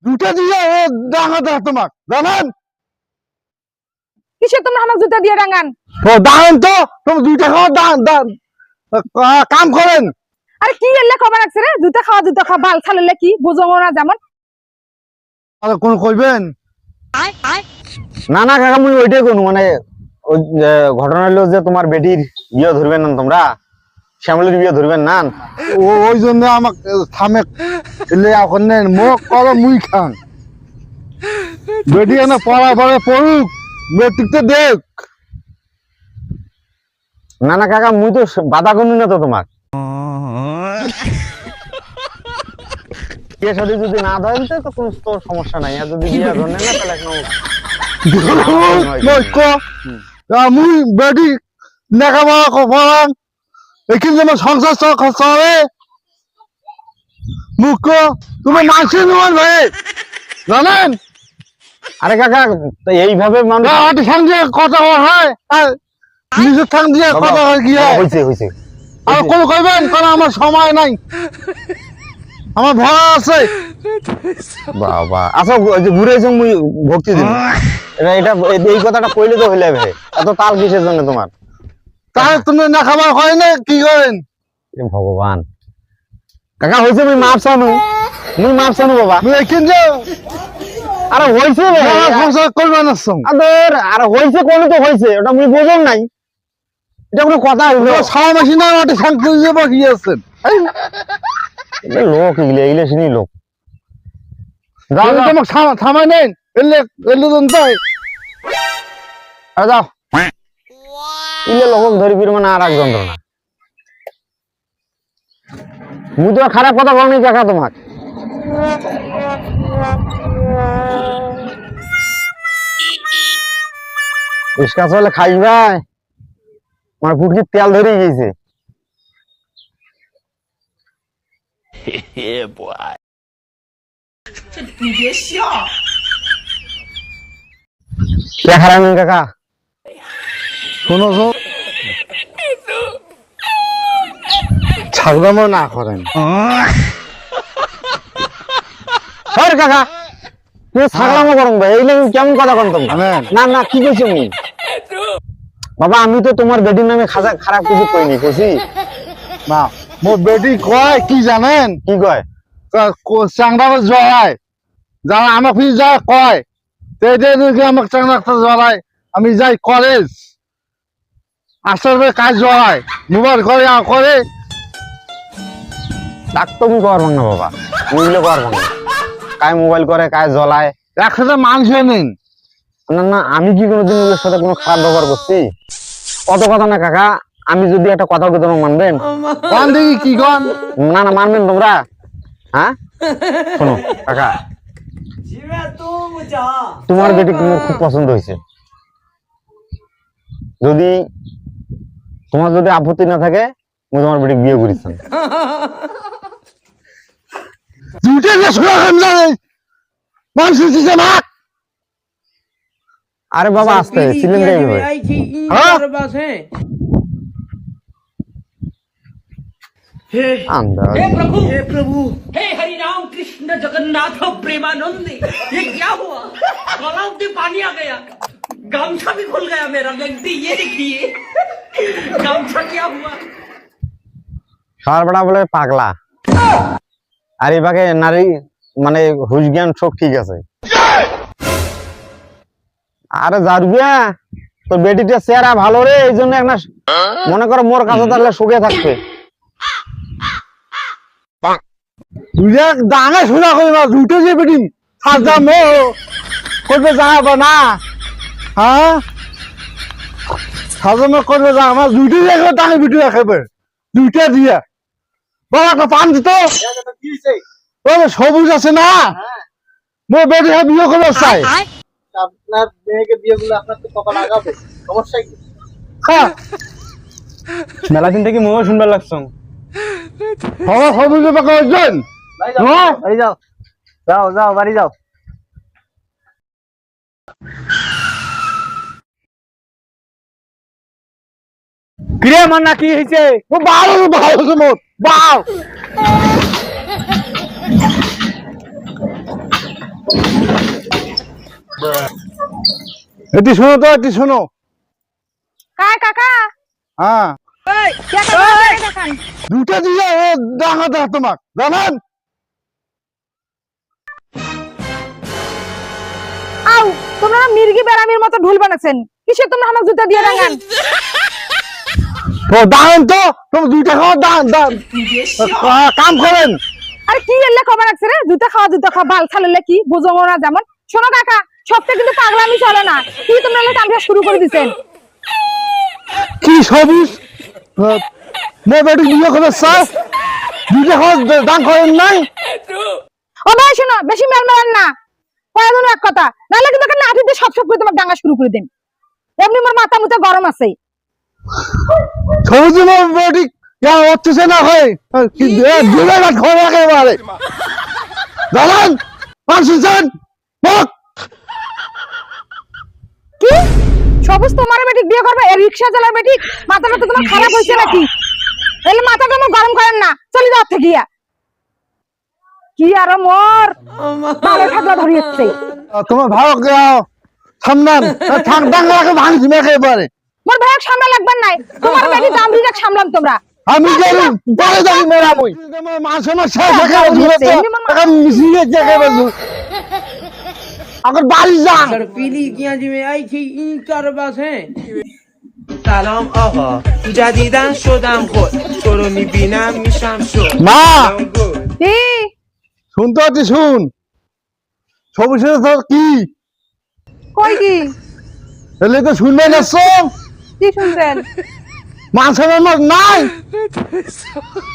দুটা দিয়ে ডাঙা দেয় তোমাক জানেন কিসে তোমরা আমাকে জুতা দিয়ে রাঙান? ও দাঁড়ান তো তুমি দুইটা খাওয়া কাম করেন। আরে কি এলে খবর আছে রে? জুতা খাওয়া বাল ছাড়লে কি বুঝো না যেমন আর কোন কইবেন না না কাকা মুই ওইটাই কোন মানে ওই ঘটনা হলো যে তোমার বেটির বিয়ে ধরবেন না তোমরা, শ্যামলের বিয়ে ধরবেন না। ওই জন্য আমাকে থামে এলে এখন নেন মুখ করো মুই খান বেটি না পড়া পড়ে পড়ুক বেটিতে দেখ। না না কাকা মুই তো বাধা করুন না তো তোমার বিয়ে শাদী যদি না ধরেন তো কোনো তোর সমস্যা নাই, আর যদি বিয়ে ধরেন না তাহলে মুই বেটি লেখাপড়া পড়ান এখানে যেন সংসার চলে মুখ তুমি মানসিক নোয়ান ভাই জানেন। আরে কাকা এইভাবে মানুষ ঠাং দিয়ে কথা হয় আর নিজের ঠাং দিয়ে কথা হয় কি হয় হয়েছে হয়েছে আর কোন কইবেন কারণ আমার সময় নাই আমার ভয় আছে। বাবা আচ্ছা ওই যে ঘুরে এসে মুই ভক্তি দিন এটা এই কথাটা কইলে তো হইলে ভাই এত তাল কিসের জন্য তোমার? তাই তুমি না খাবার হয় না কি করেন ভগবান কাকা হয়েছে মুই মাপ চানু বাবা এখান যে আরে হয়েছে সংসার করবেন আরে হয়েছে কোন তো হয়েছে ওটা মুই বোঝন নাই, এটা কোনো কথা হইলো? সারা মাসি না ওটা শান্তি দিয়ে বসিয়ে আছেন লোক এগুলো শুনি লোক তোমাকে থামাই নেন এলে এলে তাই যাও ইলে লোক ধরি ফিরবো না আর এক যন্ত্রণা। মুই তো খারাপ কথা বলনি কাকা তোমার ইসকা চলে খাইবাই আমার ফুটকি তেল ধরে গেছে কে খারাপ কাকা শোনো ছাগলামো না করেন সর কাকা তুই ছাগলামো করুন ভাই এই কেমন কথা কন তুমি? না না কি কইছো মুই বাবা আমি তো তোমার বেটির নামে খারাপ কিছু কইনি কইছি না মোর বেটি কয় কি জানেন কি কয় চাংড়া জড়ায় যারা আমার ফিস যায় কয় আমাকে চাংড়া জড়ায় আমি যাই কলেজ আসলে কাজ জড়ায় মোবাইল করে করে ডাক্তার করবো না বাবা বুঝলে করবো না কায় মোবাইল করে কায় জ্বলায় একসাথে মাংস নেন না না আমি কি কোনোদিন ওদের সাথে কোনো খারাপ ব্যবহার করছি? কত কথা না কাকা আমি যদি একটা কথা বলতে তোমার মানবেন? কোন দেখি কি কন না না মানবেন তোমরা? হ্যাঁ শোনো কাকা তোমার বেটি আমার খুব পছন্দ হয়েছে, যদি তোমার যদি আপত্তি না থাকে আমি তোমার বেটি বিয়ে করেছেন। দুইটা যে শোনা কেন জানে মানুষ দিছে না আরে বাবা আসতে সিলিন্ডার এইভাবে हे प्रभु हे हरि राम कृष्ण जगन्नाथ प्रेमानंद ये क्या हुआ गला में पानी आ गया गमछा भी खुल गया मेरा गलती ये देखिए गमछा क्या हुआ সরবড়া বলে পাগলা আর এবারে নারী মানে হুশ জ্ঞান সব ঠিক আছে। আরে জারবিয়া তোর বেটিটা চেহারা ভালো রে এই জন্য একটা মনে করো মোর কাছে তাহলে সুখে থাকবে। দুইটা ডাঙা শোনা কইবা দুটো যে বেটি সাজা মো করবে যাবা না হ্যাঁ সাজা মো করবে যা আমার দুইটা জায়গা ডাঙা বেটি রাখবে দুইটা দিয়া বাবা একটা পান দিত ওই সবুজ আছে না মোর বেটি বিয়ে করবে চাই আপনার মেয়েকে বিয়ে করলে আপনার তো কপাল আগাবে সমস্যা কি? হ্যাঁ মেলা দিন থেকে মোও শুনবার লাগছো সবুজ কয়েকজন বাড়ি যাও যাও যাও বাড়ি যাও কিরে আমার না কি হয়েছে ও ভালো ভালো মোর বাও এটি শোনো তো, এটি শোনো। কায় কাকা হ্যাঁ, কে কাকা দেখান দুটো দিয়ে ডাঙা দেখ তোমাক জানেন। আউ তোমরা না মির্গি বেরামির মতো ঢুল বানাচ্ছেন, কিসে তোমরা আমার জুতা দিয়ে রাঙান? তো দাঁড়ান তো, তুমি দুইটা খাওয়া কাম করেন। আরে কি এলে খবর আছে রে? জুতা খাওয়া বাল ছাড়লে কি বুঝো না যেমন। শোনো কাকা, সবটা কিন্তু পাগলামি চলে না। কি তোমরা এলে কামটা শুরু করে দিছেন? কি সবুজ মে বেটি বিয়ে করে স্যার, দুইটা খাওয়া দান করেন নাই। ও ভাই শোনো, বেশি মেল মেলান না, কয়েকজন এক কথা, নাহলে কিন্তু একটা লাঠি দিয়ে সব করে তোমার ডাঙ্গা শুরু করে দেন। এমনি মোর মাথা মুথা গরম আছে। সবুজ বেটি হচ্ছে না হয় দুলে গাছ খবর একেবারে জানান। পাঁচশন কি সবুজ তোমার বেটিক বিয়ে করবে? এই রিকশা চালার বেটিক? মাথাটা তো তোমার খারাপ হয়েছে নাকি? এলে মাথাটা আমার গরম করেন না, চলে যাও থেকে গিয়া। কি আর মোর ভালো ঠান্ডা ধরিয়েছে। তোমার ভালো সামনান থাক ডাঙ্গাকে ভাঙছি একেবারে। মোর ভাইক সামলা লাগবেন নাই, তোমার বেটি দাম দিয়ে সামলাম তোমরা। আমি জানি পরে যাবি মেরামই মাছ আমার শেষ একেবারে ধরে তো এখন মিশিয়ে একেবারে আবার বাড়ি যা। Terpilih kian jime ai ki این کار باسه سلام آقا جدیدن شدم خود تو رو میبینم میشم شد মা কি শুনতে হচ্ছে শুন, সবুজের তোর কি কই কি এলে তো শুনবে না সব কি শুনছেন? মাছের আমার নাই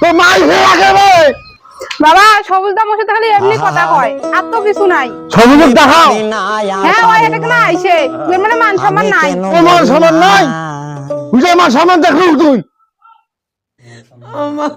তো মাই হয়ে একেবারে। বাবা সবুজ দা বসে খালি এমনি কথা কয়, আর তো কিছু নাই। সবুজের দেখাও। হ্যাঁ ওই এটা কেন আইছে, এর মানে মান সম্মান নাই। তোমার সমান নাই, বুঝে আমার সামান দেখো তুই। Aman